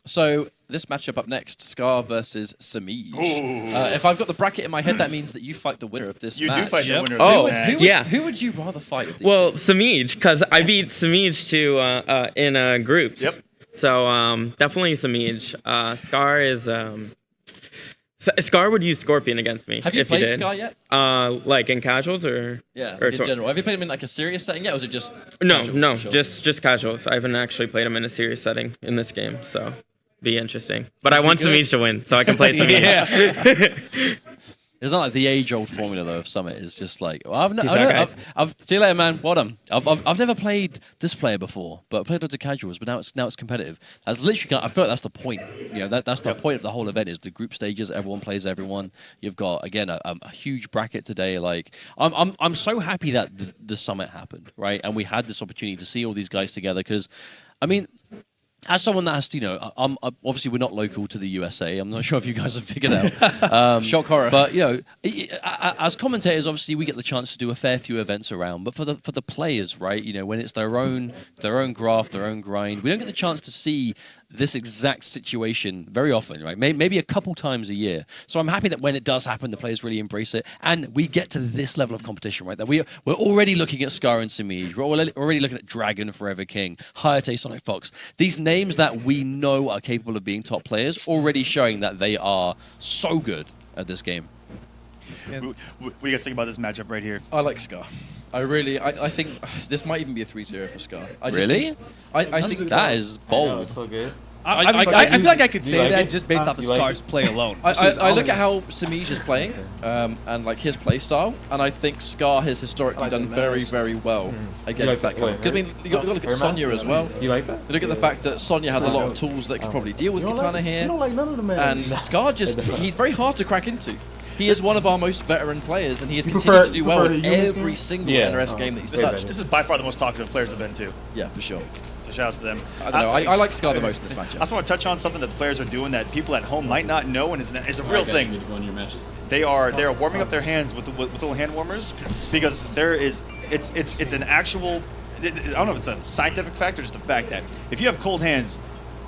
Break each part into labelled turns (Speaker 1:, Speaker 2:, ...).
Speaker 1: So this matchup up next, Scar versus Semiij. If I've got the bracket in my head, that means that you fight the winner of this match.
Speaker 2: You do fight the winner of this match.
Speaker 1: Who would you rather fight of these
Speaker 3: Well,
Speaker 1: two?
Speaker 3: Semiij, because I beat Semiij in groups.
Speaker 2: Yep.
Speaker 3: So definitely Semiij. Scar is Scar would use Scorpion against me.
Speaker 1: Have you
Speaker 3: if
Speaker 1: played
Speaker 3: he did.
Speaker 1: Scar yet?
Speaker 3: Like in casuals or?
Speaker 1: Yeah,
Speaker 3: or
Speaker 1: like in general. Have you played him in like a serious setting yet, or is it just
Speaker 3: No,
Speaker 1: casuals for sure?
Speaker 3: just casuals. I haven't actually played him in a serious setting in this game, so be interesting. But I want Semiij to win, so I can play Semiij.
Speaker 1: It's not like the age-old formula though of Summit. It's just like, well, I've see you later, man. Well done. I've never played this player before, but I played loads of casuals. But now it's competitive. That's literally. I feel like that's the point. You know, that's the point of the whole event is the group stages. Everyone plays everyone. You've got again a huge bracket today. Like I'm so happy that the Summit happened, right? And we had this opportunity to see all these guys together because, I mean. As someone that has to, you know, obviously we're not local to the USA. I'm not sure if you guys have figured out.
Speaker 4: Shock horror.
Speaker 1: But, you know, as commentators, obviously we get the chance to do a fair few events around. But for the players, right, you know, when it's their own graft, their own grind, we don't get the chance to see this exact situation very often, right? Maybe a couple times a year. So I'm happy that when it does happen, the players really embrace it. And we get to this level of competition, right? That we're already looking at Scar and Semiij. We're already looking at Dragon, Forever King, Hayate, Sonic Fox. These names that we know are capable of being top players, already showing that they are so good at this game.
Speaker 2: What do you guys think about this matchup right here?
Speaker 4: I like Scar. I think this might even be a 3-0 for Scar.
Speaker 1: Really?
Speaker 4: I think
Speaker 1: that is bold.
Speaker 5: It's so good.
Speaker 6: I feel like I could say
Speaker 5: like
Speaker 6: that
Speaker 5: it?
Speaker 6: just based off of
Speaker 5: You like
Speaker 6: Scar's play alone.
Speaker 4: I look at how Semiij is playing and like his play style, and I think Scar has historically done very, very well against that kind of. Because I mean, you got to look at Sonya as well.
Speaker 5: You like that?
Speaker 4: You look at the fact that Sonya has a lot of tools that could probably deal with Kitana here,
Speaker 5: You don't like none of the men.
Speaker 4: and Scar he's very hard to crack into. He is one of our most veteran players, and he has continued to do well in every single NRS game that he's touched.
Speaker 2: This is by far the most talkative players have been too.
Speaker 4: Yeah, for sure.
Speaker 2: So shout outs to them.
Speaker 4: I don't know. I like Scar the most in this matchup.
Speaker 2: I also want to touch on something that the players are doing that people at home might not know and is a real thing. They are warming up their hands with little hand warmers because it's an actual. I don't know if it's a scientific fact or just a fact that if you have cold hands,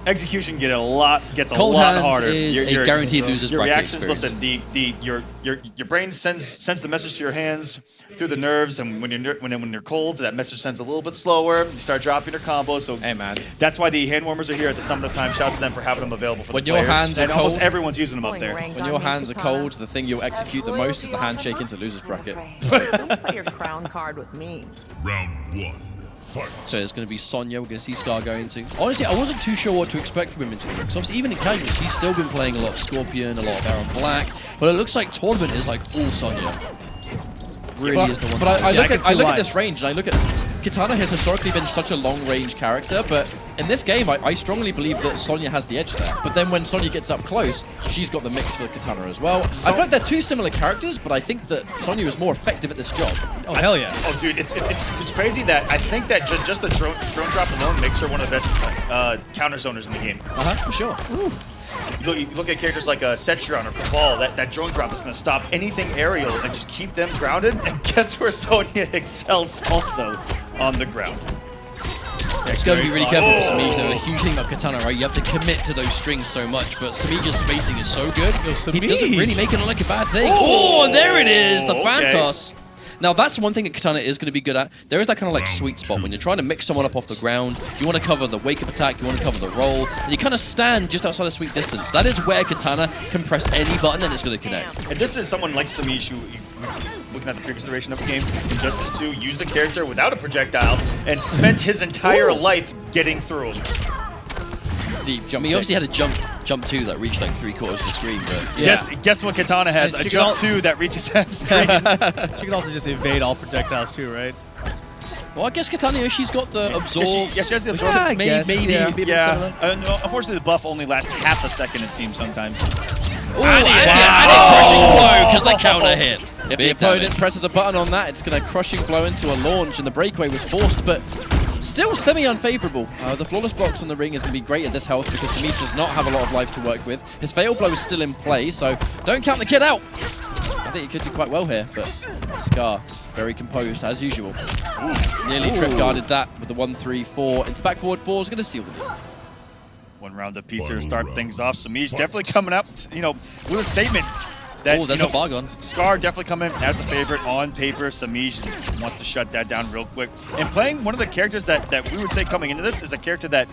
Speaker 2: execution gets a lot harder.
Speaker 1: Is a guaranteed losers
Speaker 2: your
Speaker 1: bracket
Speaker 2: reactions.
Speaker 1: experience.
Speaker 2: Listen, your brain sends the message to your hands through the nerves, and when you're cold, that message sends a little bit slower. You start dropping your combos. So
Speaker 6: hey man,
Speaker 2: that's why the hand warmers are here at the Summit of Time. Shout out to them for having them available for
Speaker 4: When
Speaker 2: the
Speaker 4: your
Speaker 2: players.
Speaker 4: hands are
Speaker 2: and almost
Speaker 4: cold-
Speaker 2: everyone's using them up there.
Speaker 4: When your hands are cold, the thing you'll execute the most is the handshake into losers bracket.
Speaker 7: Don't play your crown card with me.
Speaker 8: Round 1. Fight.
Speaker 1: So it's going to be Sonya. We're going to see Scar go into. Honestly, I wasn't too sure what to expect from him in tournament. Because obviously, even in casuals, he's still been playing a lot of Scorpion, a lot of Erron Black. But it looks like tournament is like all Sonya. Really is the one.
Speaker 4: But I look
Speaker 6: why.
Speaker 4: at this range, and I look at Kitana has historically been such a long-range character, but in this game, I strongly believe that Sonya has the edge there. But then when Sonya gets up close, she's got the mix for Kitana as well. I feel like they're two similar characters, but I think that Sonya is more effective at this job.
Speaker 6: oh hell yeah.
Speaker 2: Oh, dude, it's crazy that I think that just the drone drop alone makes her one of the best counter zoners in the game.
Speaker 4: For sure.
Speaker 2: You look at characters like Setron or Cabal, that drone drop is going to stop anything aerial and just keep them grounded. And guess where Sonya excels also? On the ground.
Speaker 1: It's going to be really careful with Semiij. The huge thing about Kitana, right? You have to commit to those strings so much, but Semiij's spacing is so good. He doesn't really make it look like a bad thing. Oh, there it is, the Phantos. Now, that's one thing that Kitana is going to be good at. There is that kind of like sweet spot when you're trying to mix someone up off the ground. You want to cover the wake-up attack, you want to cover the roll, and you kind of stand just outside the sweet distance. That is where Kitana can press any button and it's going to connect.
Speaker 2: And this is someone like Semiij who, looking at the previous iteration of the game, Injustice 2 used a character without a projectile and spent his entire life getting through him.
Speaker 4: Deep jump.
Speaker 1: I mean, he obviously had a jump 2 that reached like 3/4 of the screen, but
Speaker 6: Yeah.
Speaker 2: Guess what Kitana has?
Speaker 6: And
Speaker 2: A
Speaker 6: she
Speaker 2: jump
Speaker 6: can
Speaker 2: 2 that reaches half screen.
Speaker 6: She can also just evade all projectiles too, right?
Speaker 1: well, I guess Kitana, she's got the absorb.
Speaker 2: She has the absorb.
Speaker 6: Yeah, I guess.
Speaker 1: Maybe
Speaker 6: Yeah.
Speaker 1: a bit similar.
Speaker 2: No, unfortunately, the buff only lasts half a second, it seems sometimes.
Speaker 1: Oh, and a crushing blow because the counter hit.
Speaker 4: If the opponent presses a button on that, it's going to crushing blow into a launch, and the breakaway was forced, but still semi-unfavorable. The flawless blocks on the ring is going to be great at this health because Semiij does not have a lot of life to work with. His fatal blow is still in play, so don't count the kid out. I think he could do quite well here, but Scar, very composed as usual. Nearly trip guarded that with the 1-3-4 into back forward 4 is going to seal the deal.
Speaker 2: One round of piece here to start things off. Semiij definitely coming up, you know, with a statement. That,
Speaker 4: Oh, that's a bargain.
Speaker 2: Scar definitely coming in as the favorite on paper. Semiij wants to shut that down real quick. And playing one of the characters that we would say coming into this is a character that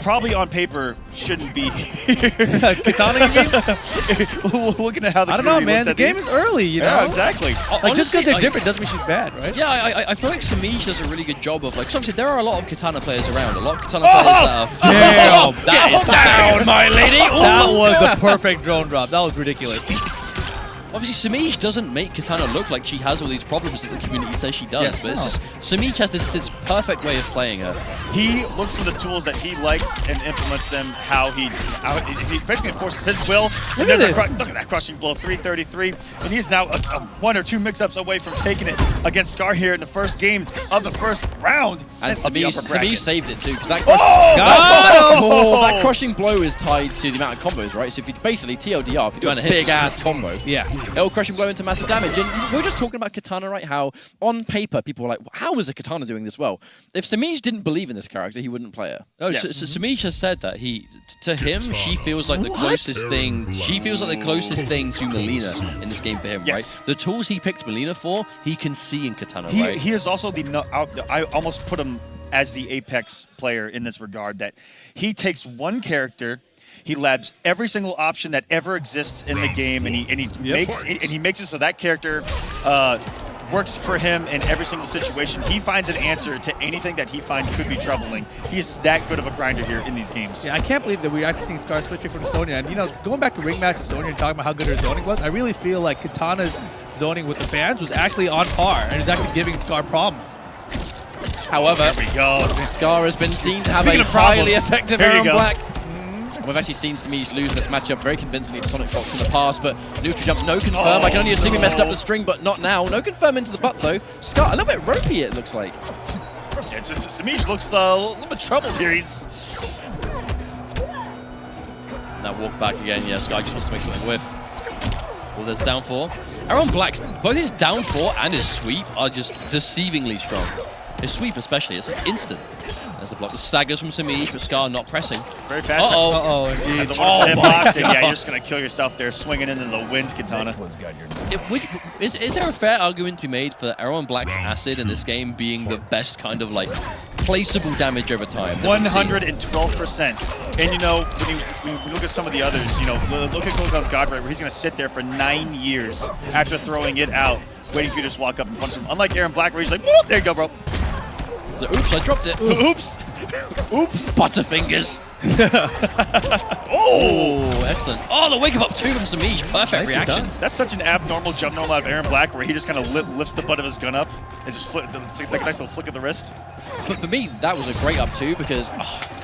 Speaker 2: probably on paper shouldn't be here.
Speaker 6: Kitana, you mean?
Speaker 2: Looking at how the
Speaker 6: I don't know,
Speaker 2: community
Speaker 6: man.
Speaker 2: looks
Speaker 6: The
Speaker 2: at
Speaker 6: game
Speaker 2: these.
Speaker 6: is early, you know?
Speaker 2: Yeah, exactly.
Speaker 6: Like, just because they're
Speaker 1: Honestly,
Speaker 6: different doesn't mean she's bad, right?
Speaker 1: Yeah, I feel like Semiij does a really good job of, like, 'cause obviously there are a lot of Kitana players around, a lot of Kitana players that are...
Speaker 6: Damn.
Speaker 1: That is down, my lady!
Speaker 6: That was the perfect drone drop. That was ridiculous.
Speaker 1: Obviously, Semiij doesn't make Kitana look like she has all these problems that the community says she does,
Speaker 2: Yes.
Speaker 1: but it's just Semiij has this perfect way of playing her.
Speaker 2: He looks for the tools that he likes and implements them how he basically enforces his will. And
Speaker 6: Look at
Speaker 2: there's
Speaker 6: this.
Speaker 2: look at that crushing blow, 333. And he's now one or two mix-ups away from taking it against Scar here in the first game of the first round.
Speaker 4: And
Speaker 2: of the upper
Speaker 4: Semiij
Speaker 2: bracket.
Speaker 4: saved it too, because that, that crushing blow is tied to the amount of combos, right? So if you basically TLDR, if you do a
Speaker 1: Amount of hits.
Speaker 4: big ass combo,
Speaker 6: Yeah.
Speaker 4: it'll crushing blow into massive damage. And we were just talking about Kitana, right? How on paper people were like, how is a Kitana doing this well? If Semiij didn't believe in this character, he wouldn't play her.
Speaker 1: No,
Speaker 2: Yes.
Speaker 1: so Semiij has said that to him, she feels like the closest thing. She feels like the closest thing to Melina in this game for him,
Speaker 2: Yes.
Speaker 1: right? The tools he picked Melina for, he can see in Kitana,
Speaker 2: He,
Speaker 1: right?
Speaker 2: he is also I almost put him as the apex player in this regard, that he takes one character, he labs every single option that ever exists in the game, and he makes it so that character works for him in every single situation. He finds an answer to anything that he finds could be troubling. He is that good of a grinder here in these games.
Speaker 6: Yeah, I can't believe that we're actually seeing Scar switching from Sonya. And, you know, going back to ring match with Sonya and talking about how good her zoning was, I really feel like Kitana's zoning with the fans was actually on par and is actually giving Scar problems.
Speaker 4: However,
Speaker 2: There we go.
Speaker 4: Scar has been seen to have
Speaker 2: Speaking
Speaker 4: a
Speaker 2: of problems,
Speaker 4: highly effective
Speaker 2: here you
Speaker 4: Erron
Speaker 2: go.
Speaker 4: Black. We've actually seen Semiij lose this matchup very convincingly to Sonic Fox in the past, but neutral jump, no confirm. I can only assume he messed up the string, but not now. No confirm into the butt, though. Scar, a little bit ropey, it looks like.
Speaker 2: Yeah, it's just Semiij looks a little bit troubled here. He's
Speaker 1: That walk back again, yeah, Sky just wants to make something whiff. Well, there's down four. Erron Black's, both his down four and his sweep are just deceivingly strong. His sweep especially, it's like instant. There's the block. The saggers from Semiij, but Scar not pressing.
Speaker 2: very fast.
Speaker 1: Uh-oh.
Speaker 6: Uh-oh, indeed.
Speaker 2: That's a wonderful
Speaker 1: my
Speaker 2: hitbox, and yeah,
Speaker 1: God.
Speaker 2: you're just gonna kill yourself there, swinging into the wind, Kitana.
Speaker 1: Is there a fair argument to be made for Erron Black's acid in this game being the best kind of like placeable damage over time? that we've seen?
Speaker 2: 112%. And you know, when you look at some of the others, you know, look at Kogal's Godray, where he's gonna sit there for 9 years after throwing it out, waiting for you to just walk up and punch him. Unlike Erron Black, where he's like, whoop, there you go, bro.
Speaker 1: So, oops, I dropped it.
Speaker 2: Oops. Oops.
Speaker 1: Butterfingers. Oh, excellent. Oh, the wake up two from Semiij. Perfect reaction.
Speaker 2: That's such an abnormal jump normal out of Erron Black, where he just kind of lifts the butt of his gun up and just it's like a nice little flick of the wrist.
Speaker 4: But for me, that was a great up two because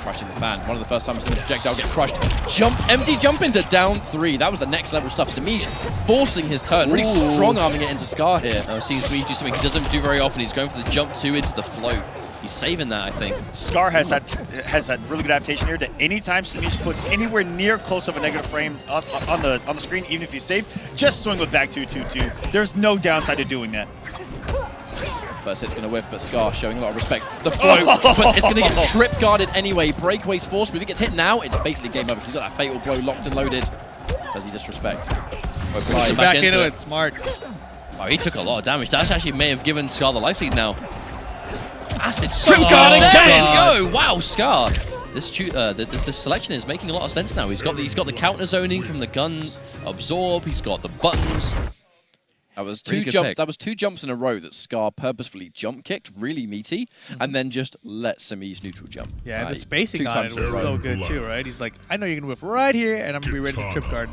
Speaker 4: crushing the fan. One of the first times the projectile get crushed. Empty jump into down three. That was the next level stuff. Semiij forcing his turn, really strong arming it into Scar here.
Speaker 1: I've seen Semiij do something he doesn't do very often. He's going for the jump two into the float. He's saving that, I think.
Speaker 2: Scar has that really good adaptation here. To anytime Semiij puts anywhere near close of a negative frame on the screen, even if he's safe, just swing with back 2-2-2. There's no downside to doing that.
Speaker 4: First hit's going to whiff, but Scar showing a lot of respect. The float, but it's going to get trip guarded anyway. Breakaway's forced, but if he gets hit now, it's basically game over. He's got that fatal blow locked and loaded. Does he disrespect?
Speaker 1: Slide
Speaker 6: Back into it. Smart.
Speaker 1: Oh, he took a lot of damage. That actually may have given Scar the life lead now. Acid
Speaker 6: Oh,
Speaker 1: guard again!
Speaker 6: God.
Speaker 1: Go! Wow, Scar. This selection is making a lot of sense now. He's got the counter zoning from the gun absorb. He's got the buttons.
Speaker 4: That was
Speaker 1: Pretty
Speaker 4: two
Speaker 1: good
Speaker 4: jump.
Speaker 1: pick.
Speaker 4: That was two jumps in a row that Scar purposefully jump kicked, really meaty, and then just let Semiij neutral jump.
Speaker 6: Yeah, and the
Speaker 4: Like,
Speaker 6: spacing
Speaker 4: two
Speaker 6: on
Speaker 4: times
Speaker 6: it
Speaker 4: in a
Speaker 6: was
Speaker 4: row.
Speaker 6: so good too, right? He's like, I know you're gonna whiff right here, and I'm gonna be ready to trip guard.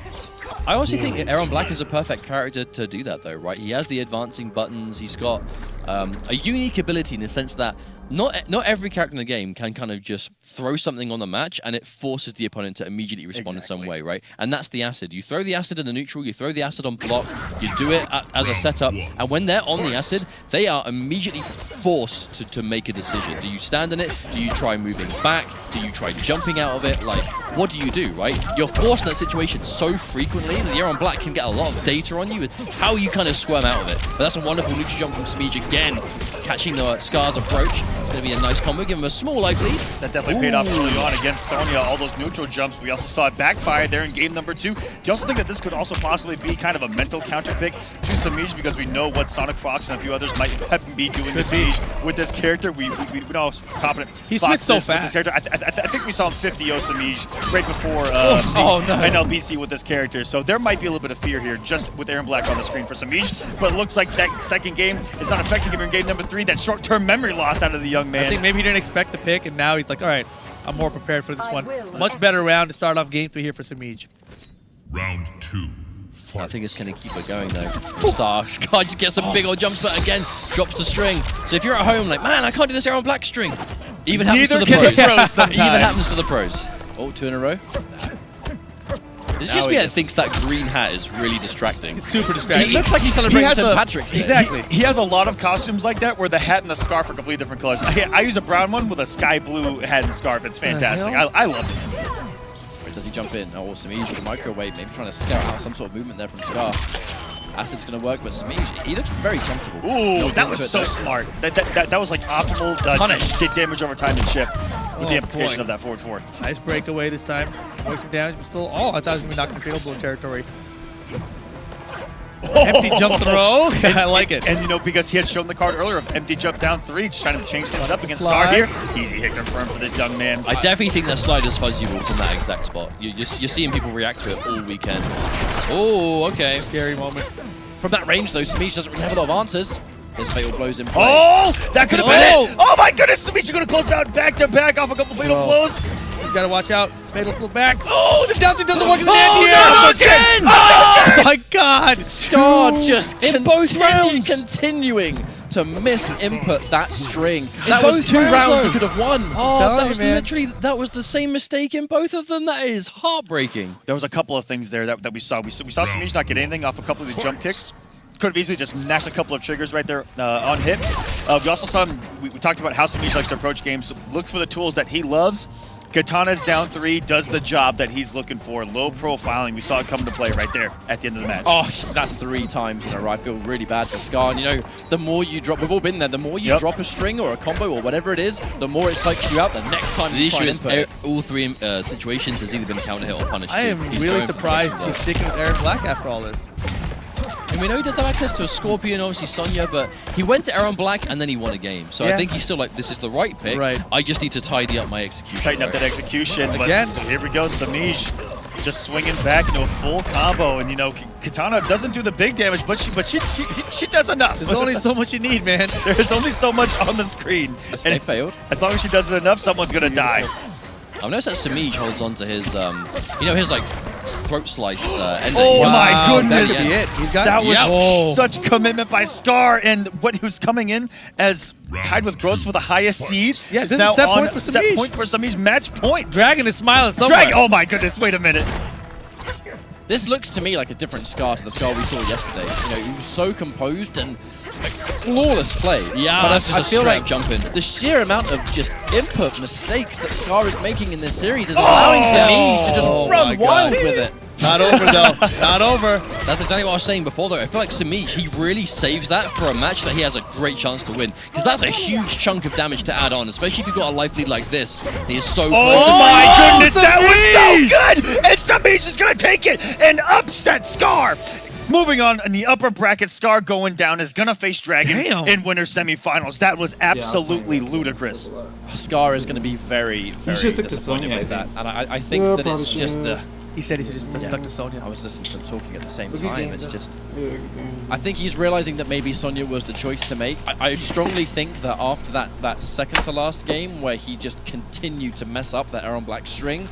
Speaker 1: I honestly think Erron Black is a perfect character to do that, though, right? He has the advancing buttons. He's got a unique ability in the sense that not every character in the game can kind of just throw something on the match and it forces the opponent to immediately respond in some way, right? And that's the acid. You throw the acid in the neutral, you throw the acid on block, you do it as a setup, and when they're on the acid, they are immediately forced to make a decision. Do you stand in it? Do you try moving back? Do you try jumping out of it? Like, what do you do, right? You're forced in that situation so frequently that the Erron Black can get a lot of data on you and how you kind of squirm out of it. But that's a wonderful neutral jump from Semiij again, catching the Scar's approach. It's going to be a nice combo, give him a small life lead.
Speaker 2: That definitely paid off early on against Sonya, all those neutral jumps. We also saw it backfire there in game number 2. Do you also think that this could also possibly be kind of a mental counter pick to Semiij, because we know what Sonic Fox and a few others might be doing to Semiij with this character? We know how confident
Speaker 6: He
Speaker 2: Fox
Speaker 6: switched so
Speaker 2: is with
Speaker 6: fast.
Speaker 2: this character. I think we saw him 50-0 Semiij right before
Speaker 4: no.
Speaker 2: NLBC with this character. So there might be a little bit of fear here just with Erron Black on the screen for Semiij. But it looks like that second game is not affecting him in game number 3. That short-term memory loss out of the young man.
Speaker 6: I think maybe he didn't expect the pick, and now he's like, all right, I'm more prepared for this one. Much better round to start off game 3 here for Semiij.
Speaker 8: Round 2. Fight.
Speaker 1: I think it's going to keep it going though. Scar just gets a big old jump, but again, drops the string. So if you're at home like, man, I can't do this Erron Black string. Even happens
Speaker 2: Neither
Speaker 1: to the
Speaker 2: can
Speaker 1: pros.
Speaker 2: the pros sometimes.
Speaker 1: Even happens to the pros.
Speaker 4: Oh, 2 in a row.
Speaker 1: It's just me that thinks that green hat is really distracting.
Speaker 6: It's super distracting.
Speaker 4: It looks like he's celebrating
Speaker 2: has
Speaker 4: St.
Speaker 2: a-
Speaker 4: Patrick's Day.
Speaker 6: Exactly.
Speaker 2: He has a lot of costumes like that where the hat and the scarf are completely different colors. I use a brown one with a sky blue hat and scarf. It's fantastic. I love it.
Speaker 4: Wait, does he jump in? Oh, Semiij with a microwave, maybe trying to scout out some sort of movement there from Scar. Acid's going to work, but Semiij, he looks very comfortable.
Speaker 2: Ooh, that
Speaker 4: Into
Speaker 2: was
Speaker 4: it,
Speaker 2: so
Speaker 4: though.
Speaker 2: smart. That was like optimal
Speaker 4: Punish.
Speaker 2: did damage over time and chip with the
Speaker 6: Oh,
Speaker 2: implication
Speaker 6: boy.
Speaker 2: of that forward 4.
Speaker 6: Nice breakaway this time. Avoid some damage, but still, I thought it was going to be knocking fatal blow territory. Empty jumps in a row. I like it.
Speaker 2: And you know, because he had shown the card earlier of empty jump down 3, just trying to change things up against Scar
Speaker 6: Slide.
Speaker 2: here. Easy hit confirmed for this young man.
Speaker 1: I definitely think that slide is fuzzyable from that exact spot. You're seeing people react to it all weekend. Oh, okay.
Speaker 6: Scary moment.
Speaker 4: From that range, though, Semiij doesn't really have a lot of answers. His fatal blows in play.
Speaker 2: Oh, that could have been
Speaker 4: Oh.
Speaker 2: it. Oh my goodness, Semiij going to close out back to back off a couple fatal blows.
Speaker 6: He's got to watch out. Fatal still back. Oh, the down 2 doesn't work in the
Speaker 2: Oh,
Speaker 6: here.
Speaker 2: no, again!
Speaker 6: Oh my God.
Speaker 4: Scar just
Speaker 1: In both rounds.
Speaker 4: continuing to misinput that string. That
Speaker 1: both
Speaker 4: was 2
Speaker 1: rounds,
Speaker 4: rounds he
Speaker 1: though.
Speaker 4: could have won.
Speaker 1: Oh,
Speaker 6: telling
Speaker 1: that
Speaker 6: you,
Speaker 1: was
Speaker 6: man.
Speaker 1: literally, that was the same mistake in both of them. That is heartbreaking.
Speaker 2: There was a couple of things there that we saw. We saw Semiij not get anything off a couple of the jump kicks. Could have easily just mashed a couple of triggers right there on hit. We also saw him, we talked about how Semiij likes to approach games. Look for the tools that he loves. Kitana's down 3 does the job that he's looking for. Low profiling. We saw it come to play right there at the end of the match.
Speaker 4: Oh, that's 3 times in a row. I feel really bad for Scar. And you know, the more you drop, we've all been there, the more you
Speaker 2: Yep.
Speaker 4: drop a string or a combo or whatever it is, the more it psychs you out the next time
Speaker 1: The
Speaker 4: you try
Speaker 1: issue
Speaker 4: and
Speaker 1: is
Speaker 4: input it.
Speaker 1: all 3 situations has either been counter hit or punished.
Speaker 6: I
Speaker 1: too.
Speaker 6: am
Speaker 1: He's
Speaker 6: really
Speaker 1: going for
Speaker 6: surprised
Speaker 1: pressure
Speaker 6: he's
Speaker 1: there.
Speaker 6: sticking with Erron Black after all this.
Speaker 1: And we know he does have access to a Scorpion, obviously Sonya, but he went to Erron Black and then he won a game. So I
Speaker 6: Yeah.
Speaker 1: think he's still like, this is the right pick.
Speaker 6: Right.
Speaker 1: I just need to tidy up my execution.
Speaker 2: Tighten up that execution. But
Speaker 6: Again.
Speaker 2: here we go, Semiij just swinging back into a full combo. And you know, Kitana doesn't do the big damage, but she does enough.
Speaker 6: There's only so much you need, man.
Speaker 2: There's only so much on the screen.
Speaker 4: Escape failed.
Speaker 2: As long as she does it enough, someone's going to die.
Speaker 1: I've noticed that Semiij holds on to his, you know, his like throat slice ending.
Speaker 2: Oh
Speaker 6: Wow,
Speaker 2: my
Speaker 6: that
Speaker 2: goodness.
Speaker 6: could be it. He's got
Speaker 2: That was
Speaker 1: Yep.
Speaker 2: such commitment by Scar, and what he was coming in as tied with Gross for the highest seed
Speaker 6: Yeah,
Speaker 2: is
Speaker 6: this is
Speaker 2: now
Speaker 6: set
Speaker 2: on
Speaker 6: point for
Speaker 2: set
Speaker 6: Semiij.
Speaker 2: point for Semiij. Match point.
Speaker 6: Dragon is smiling somewhere.
Speaker 2: Drag. Oh my goodness! Wait a minute.
Speaker 4: This looks to me like a different Scar to the Scar we saw yesterday. You know, he was so composed and like, flawless play.
Speaker 1: Yeah,
Speaker 4: but
Speaker 1: that's just
Speaker 4: I
Speaker 1: a
Speaker 4: feel
Speaker 1: straight
Speaker 4: like
Speaker 1: up jumping.
Speaker 4: the sheer amount of just input mistakes that Scar is making in this series is allowing Semiij to just
Speaker 6: Oh
Speaker 4: run
Speaker 6: my
Speaker 4: wild
Speaker 6: God.
Speaker 4: with it.
Speaker 6: Not over, though. Not over.
Speaker 1: That's exactly what I was saying before, though. I feel like Semiij, he really saves that for a match that he has a great chance to win. Because that's a huge chunk of damage to add on, especially if you've got a life lead like this. He is so close.
Speaker 2: Oh my goodness! That
Speaker 6: Semiij!
Speaker 2: was so good. And Semiij is gonna take it and upset Scar. Moving on in the upper bracket, Scar going down is gonna face Dragon
Speaker 6: Damn.
Speaker 2: in winter semifinals. That was absolutely ludicrous.
Speaker 4: Scar is going to be very, very
Speaker 3: should stick to
Speaker 4: disappointed
Speaker 3: Sonya,
Speaker 4: with
Speaker 3: I
Speaker 4: that.
Speaker 3: think.
Speaker 4: And I think
Speaker 5: Yeah,
Speaker 4: that it's
Speaker 5: probably
Speaker 4: just
Speaker 5: should.
Speaker 4: the...
Speaker 6: He said he should just stuck to
Speaker 4: I
Speaker 6: Sonya.
Speaker 4: was listening to them talking at the same
Speaker 5: Good
Speaker 4: time.
Speaker 5: game,
Speaker 4: It's
Speaker 5: sir.
Speaker 4: just...
Speaker 5: Yeah, good game.
Speaker 4: I think he's realizing that maybe Sonya was the choice to make. I strongly think that after that second to last game where he just continued to mess up that Erron Black string,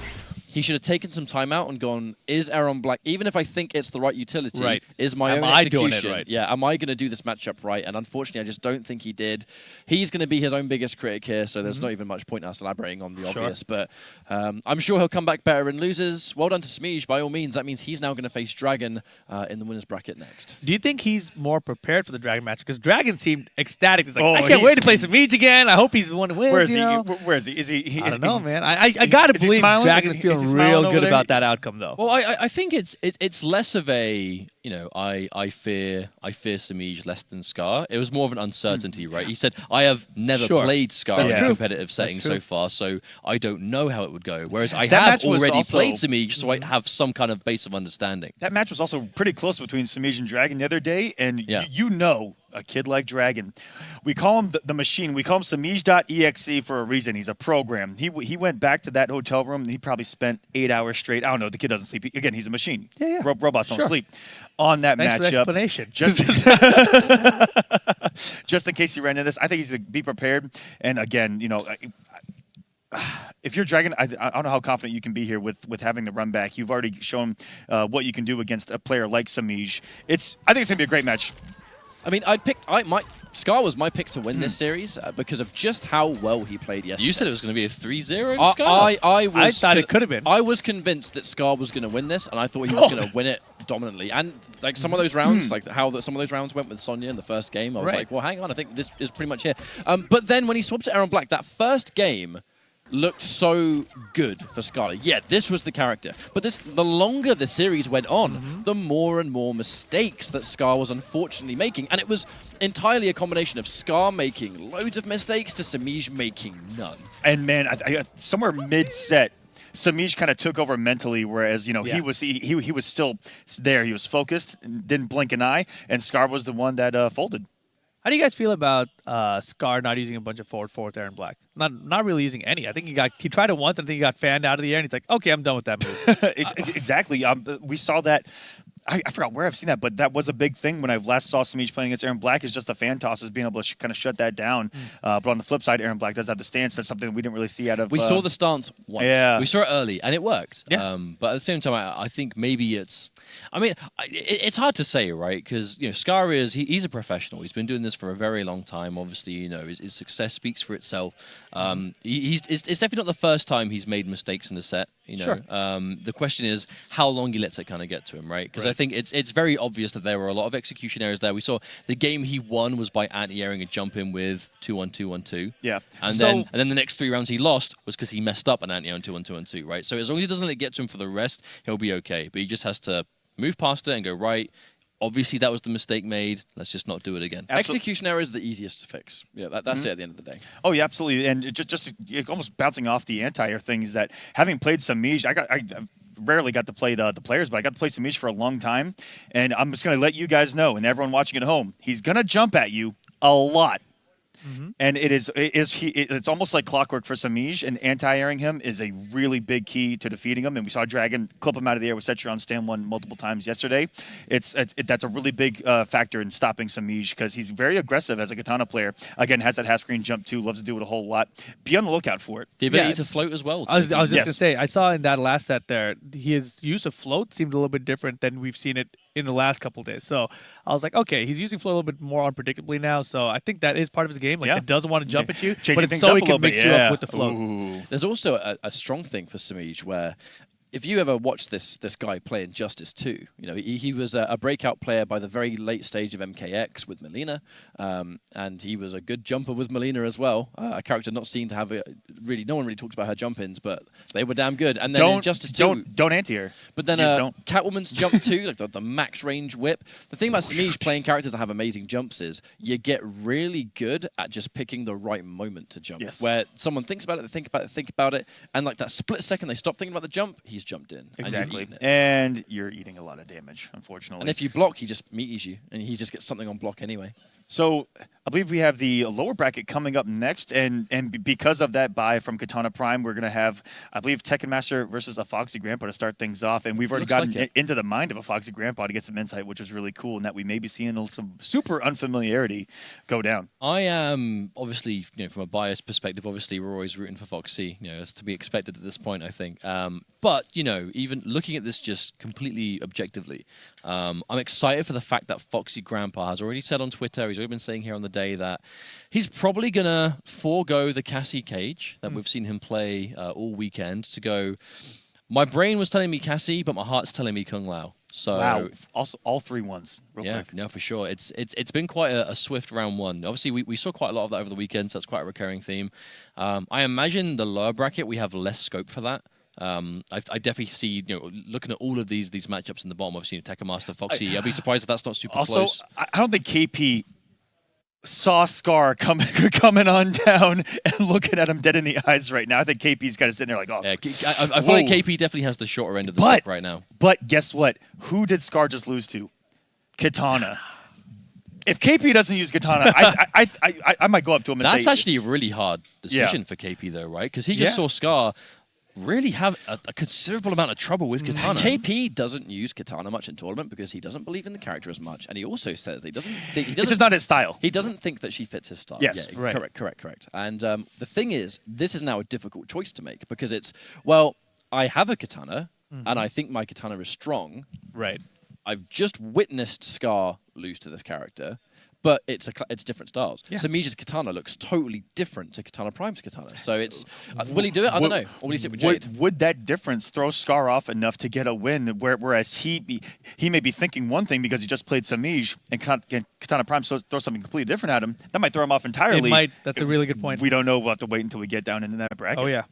Speaker 4: he should have taken some time out and gone, is Erron Black, even if I think it's the right utility,
Speaker 6: Right.
Speaker 4: is my
Speaker 6: Am
Speaker 4: own
Speaker 6: I doing
Speaker 4: execution.
Speaker 6: it right?
Speaker 4: Yeah, am I going to do this matchup right? And unfortunately, I just don't think he did. He's going to be his own biggest critic here, so there's not even much point us elaborating on the obvious. But I'm sure he'll come back better in losers. Well done to Semiij, by all means. That means he's now going to face Dragon in the winner's bracket next.
Speaker 6: Do you think he's more prepared for the Dragon match? Because Dragon seemed ecstatic. He's like,
Speaker 2: Oh,
Speaker 6: I can't wait to
Speaker 2: he's-
Speaker 6: play Semiij again. I hope he's the one who wins.
Speaker 2: Where is
Speaker 6: you
Speaker 2: he?
Speaker 6: know?
Speaker 2: Where is he? Is he?
Speaker 6: I don't know, man. I gotta
Speaker 2: Is he
Speaker 6: believe
Speaker 2: smiling?
Speaker 6: Dragon
Speaker 2: Is
Speaker 6: is
Speaker 2: he-
Speaker 6: feeling feeling real good about that outcome, though.
Speaker 1: Well, I think it's less of a, I fear Semiij less than Scar. It was more of an uncertainty, right? He said, I have never played Scar in a competitive setting so far, so I don't know how it would go. Whereas I have already played Semiij, so I have some kind of base of understanding.
Speaker 2: That match was also pretty close between Semiij and Dragon the other day, and you know, a kid like Dragon, we call him the machine. We call him Semiij.exe for a reason. He's a program. He went back to that hotel room and he probably spent 8 hours straight. I don't know. The kid doesn't sleep. Again, he's a machine.
Speaker 6: Yeah.
Speaker 2: Robots don't sleep. On that
Speaker 6: Thanks
Speaker 2: matchup.
Speaker 6: for the explanation.
Speaker 2: Just in case you ran into this, I think he's going to be prepared. And again, if you're Dragon, I don't know how confident you can be here with having the run back. You've already shown what you can do against a player like Semiij. I think it's going to be a great match.
Speaker 4: I mean, Scar was my pick to win this series because of just how well he played yesterday.
Speaker 1: You said it was going to be a 3-0 to Scar?
Speaker 6: I thought it could have been.
Speaker 4: I was convinced that Scar was going to win this, and I thought he was going to win it dominantly. And like some of those rounds, like some of those rounds went with Sonya in the first game, I was like, well, hang on, I think this is pretty much here. But then when he swapped to Erron Black, that first game looked so good for Scarlet. Yeah, this was the character. But the longer the series went on, the more and more mistakes that Scar was unfortunately making. And it was entirely a combination of Scar making loads of mistakes to Semiij making none.
Speaker 2: And man, I somewhere mid-set, Semiij kind of took over mentally, whereas he was still there. He was focused, didn't blink an eye, and Scar was the one that folded.
Speaker 6: How do you guys feel about Scar not using a bunch of forward there in black? Not really using any. I think he tried it once, and I think he got fanned out of the air, and he's like, okay, I'm done with that move.
Speaker 2: Exactly. We saw that. I forgot where I've seen that, but that was a big thing when I last saw Semiij playing against Erron Black, is just the fan tosses, being able to kind of shut that down. But on the flip side, Erron Black does have the stance. That's something we didn't really see out of...
Speaker 4: We saw the stance once.
Speaker 2: Yeah.
Speaker 1: We saw it early, and it worked.
Speaker 4: Yeah.
Speaker 1: But at the same time, I think maybe it's... I mean, it's hard to say, right? Because, Scar he's a professional. He's been doing this for a very long time. Obviously, his success speaks for itself. It's definitely not the first time he's made mistakes in the set. The question is how long he lets it kind of get to him, right? Because I think it's very obvious that there were a lot of execution errors there. We saw the game he won was by anti-airing a jump in with 2-1-2-1-2.
Speaker 2: Yeah.
Speaker 1: And then the next 3 rounds he lost was because he messed up an anti-air on 2-1-2-1-2, right? So as long as he doesn't let it get to him for the rest, he'll be okay. But he just has to move past it and go, right, obviously that was the mistake made. Let's just not do it again.
Speaker 4: Execution error is the easiest to fix. Yeah, that's it at the end of the day.
Speaker 2: Oh, yeah, absolutely. And just almost bouncing off the anti-air thing is that having played Semiij, I rarely got to play the players, but I got to play Semiij for a long time. And I'm just going to let you guys know, and everyone watching at home, he's going to jump at you a lot. And it's almost like clockwork for Semiij, and anti-airing him is a really big key to defeating him. And we saw Dragon clip him out of the air with Setcher on stand 1 multiple times yesterday. That's a really big factor in stopping Semiij, because he's very aggressive as a Kitana player. Again, has that half screen jump too, loves to do it a whole lot. Be on the lookout for it.
Speaker 1: The ability to float as well.
Speaker 6: I was just going to say, I saw in that last set there, his use of float seemed a little bit different than we've seen it in the last couple of days. So I was like, okay, he's using float a little bit more unpredictably now. So I think that is part of his game. Like, it doesn't want to jump at you, but it's so he can mix you up with the float.
Speaker 2: Ooh.
Speaker 4: There's also a strong thing for Semiij where if you ever watch this guy play Injustice 2, he was a breakout player by the very late stage of MKX with Melina, and he was a good jumper with Melina as well. A character not seen to have no one really talks about her jump-ins, but they were damn good. And then Injustice 2...
Speaker 2: Don't anti-air.
Speaker 4: But then Catwoman's jump 2, like the max range whip. The thing about Semiij playing characters that have amazing jumps is you get really good at just picking the right moment to jump.
Speaker 2: Yes.
Speaker 4: Where someone thinks about it, they think about it, and like that split second they stop thinking about the jump, he's jumped in.
Speaker 2: Exactly. And you're eating a lot of damage, unfortunately.
Speaker 4: And if you block, he just meets you, and he just gets something on block anyway.
Speaker 2: So I believe we have the lower bracket coming up next, and because of that buy from Kitana Prime, we're going to have, I believe, Tekken Master versus a Foxy Grandpa to start things off, and we've already gotten into the mind of a Foxy Grandpa to get some insight, which was really cool, and that we may be seeing some super unfamiliarity go down.
Speaker 1: I am, obviously, from a biased perspective, obviously we're always rooting for Foxy, as to be expected at this point, I think. But, even looking at this just completely objectively, I'm excited for the fact that Foxy Grandpa has already said on Twitter, he's already been saying here on the day that he's probably going to forego the Cassie cage that we've seen him play all weekend to go, my brain was telling me Cassie, but my heart's telling me Kung Lao. So
Speaker 2: wow, also all 3 ones. Real quick.
Speaker 1: No, for sure. It's been quite a swift round 1. Obviously, we saw quite a lot of that over the weekend, so that's quite a recurring theme. I imagine the lower bracket, we have less scope for that. I definitely see, looking at all of these matchups in the bottom, obviously, Tekka Master, Foxy, I'd be surprised if that's not super
Speaker 2: also,
Speaker 1: close.
Speaker 2: I don't think KP saw Scar coming on down and looking at him dead in the eyes right now. I think KP's kind of sitting there like, oh.
Speaker 1: Yeah, I feel like KP definitely has the shorter end of the stick right now.
Speaker 2: But guess what? Who did Scar just lose to? Kitana. If KP doesn't use Kitana, I might go up to him and say...
Speaker 1: That's actually a really hard decision for KP, though, right? Because he just saw Scar really have a considerable amount of trouble with Kitana.
Speaker 4: KP doesn't use Kitana much in tournament because he doesn't believe in the character as much, and he also says he doesn't.
Speaker 2: It's just not his style.
Speaker 4: He doesn't think that she fits his style.
Speaker 2: Yes,
Speaker 4: yeah,
Speaker 2: right.
Speaker 4: Correct. And the thing is, this is now a difficult choice to make because it's, well, I have a Kitana, and I think my Kitana is strong.
Speaker 6: Right.
Speaker 4: I've just witnessed Scar lose to this character. But it's different styles.
Speaker 6: Yeah.
Speaker 4: Semiij's Kitana looks totally different to Kitana Prime's Kitana. So it's will he do it? I don't know. Or will he sit with Jade?
Speaker 2: Would that difference throw Scar off enough to get a win? Whereas he may be thinking one thing because he just played Semiij and Kitana Prime throw something completely different at him. That might throw him off entirely.
Speaker 6: It might. That's a really good point.
Speaker 2: We don't know. We'll have to wait until we get down into that bracket.
Speaker 6: Oh yeah.